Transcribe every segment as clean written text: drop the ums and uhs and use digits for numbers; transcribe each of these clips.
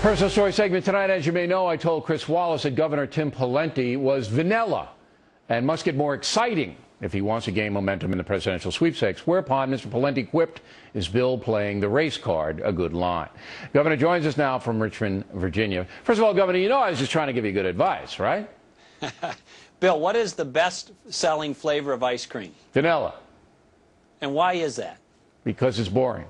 Personal story segment tonight. As you may know, I told Chris Wallace that Governor Tim Pawlenty was vanilla and must get more exciting if he wants to gain momentum in the presidential sweepstakes, whereupon Mr. Pawlenty quipped his bill playing the race card a good line. Governor joins us now from Richmond, Virginia. First of all, Governor, you know I was just trying to give you good advice, right? Bill, what is the best-selling flavor of ice cream? Vanilla. And why is that? Because it's boring.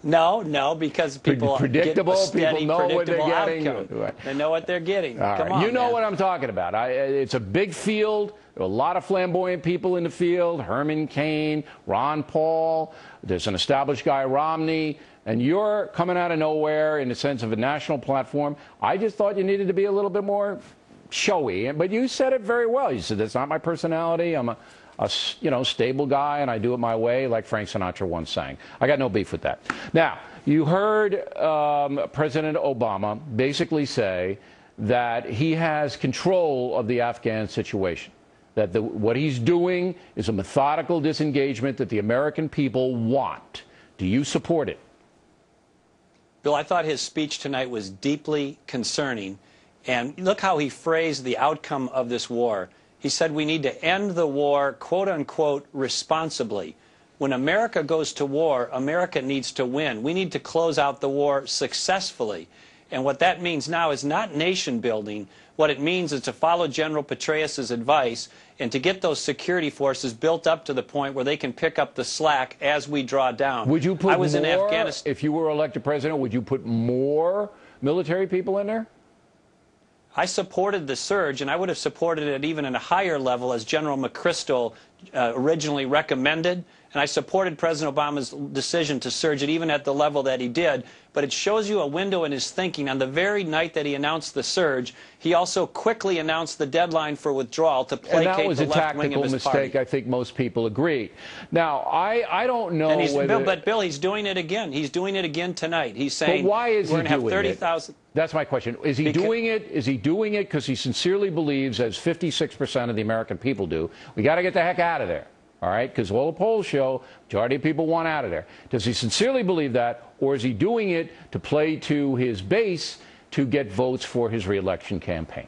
No, because people predictable. Get a steady, people know what they're getting. Outcome. They know what they're getting. All Come right. on, you know man. what I'm talking about. It's a big field. There are a lot of flamboyant people in the field. Herman Cain, Ron Paul. There's an established guy, Romney. And you're coming out of nowhere in the sense of a national platform. I just thought you needed to be a little bit more showy. But you said it very well. You said, that's not my personality. I'm a stable guy, and I do it my way, like Frank Sinatra once sang. I got no beef with that. Now, you heard President Obama basically say that he has control of the Afghan situation, that what he's doing is a methodical disengagement that the American people want. Do you support it? Bill, I thought his speech tonight was deeply concerning. And look how he phrased the outcome of this war. He said we need to end the war, quote unquote, responsibly. When America goes to war, America needs to win. We need to close out the war successfully. And what that means now is not nation building. What it means is to follow General Petraeus's advice and to get those security forces built up to the point where they can pick up the slack as we draw down. Would you put in Afghanistan. If you were elected president, would you put more military people in there? I supported the surge, and I would have supported it even at a higher level as General McChrystal originally recommended. And I supported President Obama's decision to surge it even at the level that he did. But it shows you a window in his thinking. On the very night that he announced the surge, he also quickly announced the deadline for withdrawal to placate the left wing of his party. And that was a tactical mistake. I think most people agree. Now, I don't know whether... But Bill, he's doing it again. He's doing it again tonight. He's saying but why is we're he going to have doing 30,000... That's my question. Is he doing it? Is he doing it because he sincerely believes, as 56% of the American people do, we got to get the heck out of there? All right, because all the polls show majority of people want out of there. Does he sincerely believe that, or is he doing it to play to his base to get votes for his reelection campaign?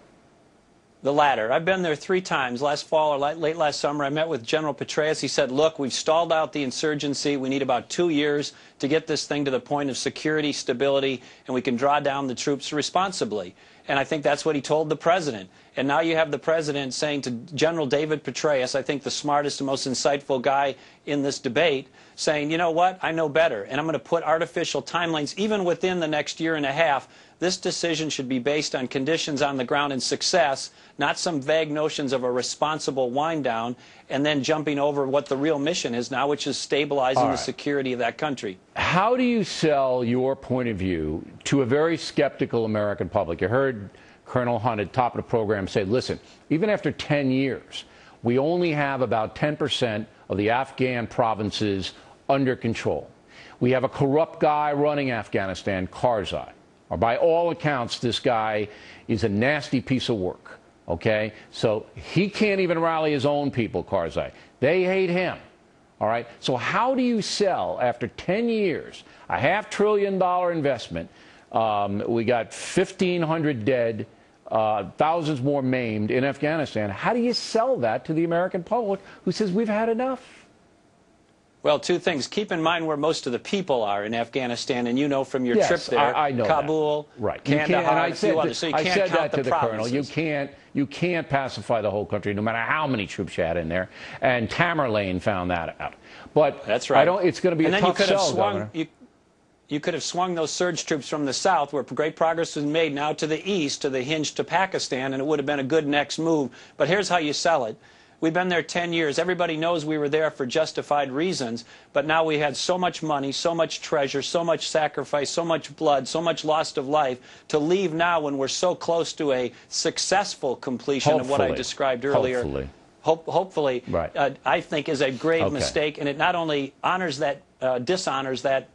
The latter. I've been there 3 times. Last fall or late last summer, I met with General Petraeus. He said, look, we've stalled out the insurgency. We need about 2 years to get this thing to the point of security, stability, and we can draw down the troops responsibly. And I think that's what he told the president. And now you have the president saying to General David Petraeus, I think the smartest and most insightful guy in this debate, saying, you know what, I know better, and I'm going to put artificial timelines even within the next year and a half. This decision should be based on conditions on the ground and success, not some vague notions of a responsible wind down and then jumping over what the real mission is now, which is stabilizing the security of that country. How do you sell your point of view to a very skeptical American public? You heard Colonel Hunt at the top of the program say, listen, even after 10 years, we only have about 10% of the Afghan provinces under control. We have a corrupt guy running Afghanistan, Karzai. Or by all accounts, this guy is a nasty piece of work, okay? So he can't even rally his own people, Karzai. They hate him, all right? So how do you sell, after 10 years, a $500 billion investment, we got 1,500 dead, thousands more maimed in Afghanistan. How do you sell that to the American public who says we've had enough? Well, 2 things. Keep in mind where most of the people are in Afghanistan, and you know from your trip there, I know Kabul, right. Kandahar, and a few others. So you can't said count that to the Colonel. provinces. You can't pacify the whole country, no matter how many troops you had in there. And Tamerlane found that out. But that's right. It's going to be a tough sell, Governor. You could have swung those surge troops from the south, where great progress was made, now to the east, to the hinge to Pakistan, and it would have been a good next move. But here's how you sell it. We've been there 10 years. Everybody knows we were there for justified reasons, but now we had so much money, so much treasure, so much sacrifice, so much blood, so much loss of life to leave now when we're so close to a successful completion of what I described earlier. Hopefully, right. I think is a grave mistake, and it not only honors that, dishonors that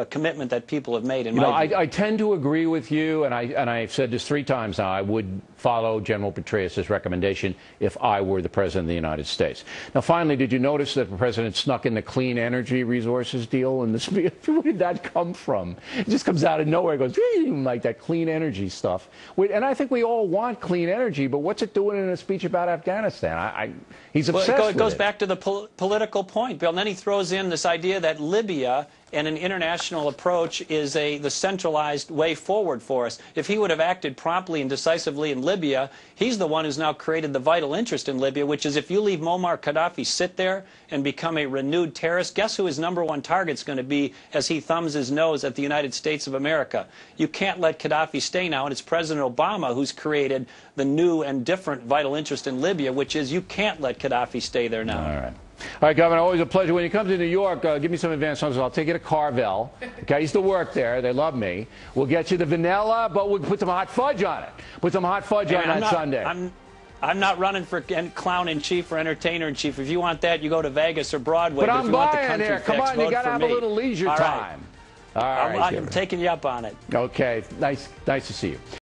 commitment that people have made. In You know, my view. I tend to agree with you, and I've said this 3 times now. I would follow General Petraeus' recommendation if I were the President of the United States. Now, finally, did you notice that the President snuck in the clean energy resources deal in the speech? Where did that come from? It just comes out of nowhere. It goes, like that clean energy stuff. And I think we all want clean energy, but what's it doing in a speech about Afghanistan? He's obsessed with it. It goes back to the political point, Bill. And then he throws in this idea that Libya and an international approach is the centralized way forward for us. If he would have acted promptly and decisively in Libya, he's the one who's now created the vital interest in Libya, which is if you leave Muammar Gaddafi sit there and become a renewed terrorist, guess who his #1 target's going to be as he thumbs his nose at the United States of America? You can't let Gaddafi stay now, and it's President Obama who's created the new and different vital interest in Libya, which is you can't let Gaddafi stay there now. All right. All right, Governor, always a pleasure. When you come to New York, give me some advance notice. I'll take you to Carvel. Okay, I used to work there. They love me. We'll get you the vanilla, but we'll put some hot fudge on it. Put some hot fudge on Sunday. I'm not running for clown-in-chief or entertainer-in-chief. If you want that, you go to Vegas or Broadway. But I'm if you want the buying country there. Come fix, on, you got to have me. a little leisure time. All right. I'm taking you up on it. Okay, nice to see you.